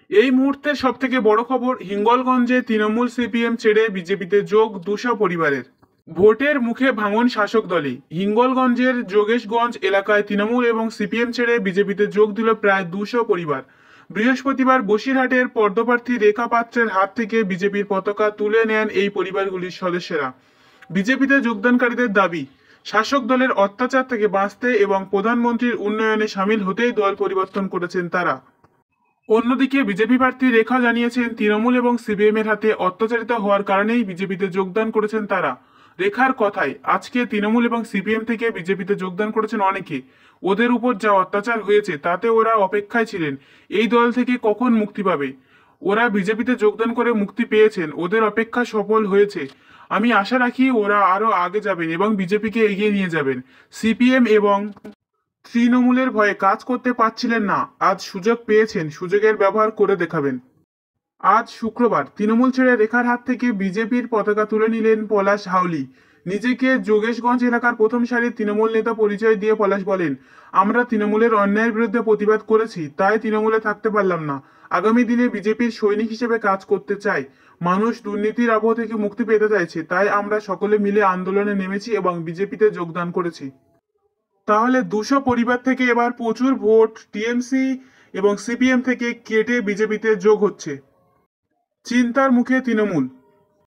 এই মুহূর্তের সবথেকে বড় খবর, হিঙ্গলগঞ্জে তৃণমূল সিপিএম ছেড়ে বিজেপিতে যোগ 200 পরিবারের। ভোটের মুখে ভাঙন শাসক দলে। হিঙ্গলগঞ্জের যোগেশগঞ্জ এলাকায় তৃণমূল এবং সিপিএম ছেড়ে বিজেপিতে যোগ দিল প্রায় 200 পরিবার। বৃহস্পতিবার বসিরহাটের পদ্মপ্রার্থী রেখা পাত্রের হাত থেকে বিজেপির পতাকা তুলে নেন এই পরিবারগুলির সদস্যরা। বিজেপিতে যোগদানকারীদের দাবি, শাসক দলের অত্যাচার থেকে বাঁচতে এবং প্রধানমন্ত্রীর উন্নয়নে সামিল হতেই দল পরিবর্তন করেছেন তারা। অন্যদিকে বিজেপি প্রার্থী রেখা জানিয়েছেন, তৃণমূল এবং সিপিএম এর হাতে অত্যাচারিত হওয়ার কারণেই বিজেপিতে যোগদান করেছেন তারা। রেখার কথায়, আজকে তৃণমূল এবং সিপিএম থেকে বিজেপিতে যোগদান করেছেন অনেকে। ওদের উপর যা অত্যাচার হয়েছে তাতে ওরা অপেক্ষায় ছিলেন এই দল থেকে কখন মুক্তি পাবে। ওরা বিজেপিতে যোগদান করে মুক্তি পেয়েছেন, ওদের অপেক্ষা সফল হয়েছে। আমি আশা রাখি ওরা আরো আগে যাবেন এবং বিজেপিকে এগিয়ে নিয়ে যাবেন। সিপিএম এবং তৃণমূলের ভয়ে কাজ করতে পারছিলেন না, আজ সুযোগ পেয়েছেন, সুযোগের ব্যবহার করে দেখাবেন। আজ শুক্রবার তৃণমূল ছেড়ে রেখার হাত থেকে বিজেপির পতাকা তুলে নিলেন পলাশ হাউলি। নিজেকে যোগেশগঞ্জ এলাকার প্রথম সারির তৃণমূল নেতা পরিচয় দিয়ে পলাশ বলেন, আমরা তৃণমূলের অন্যায়ের বিরুদ্ধে প্রতিবাদ করেছি, তাই তৃণমূলে থাকতে পারলাম না। আগামী দিনে বিজেপির সৈনিক হিসেবে কাজ করতে চাই। মানুষ দুর্নীতির আবহ থেকে মুক্তি পেতে চাইছে, তাই আমরা সকলে মিলে আন্দোলনে নেমেছি এবং বিজেপিতে যোগদান করেছি। তাহলে 200 পরিবার থেকে এবার প্রচুর ভোট টিএমসি এবং সিপিএম থেকে কেটে বিজেপিতে যোগ হচ্ছে। চিন্তার মুখে তৃণমূল।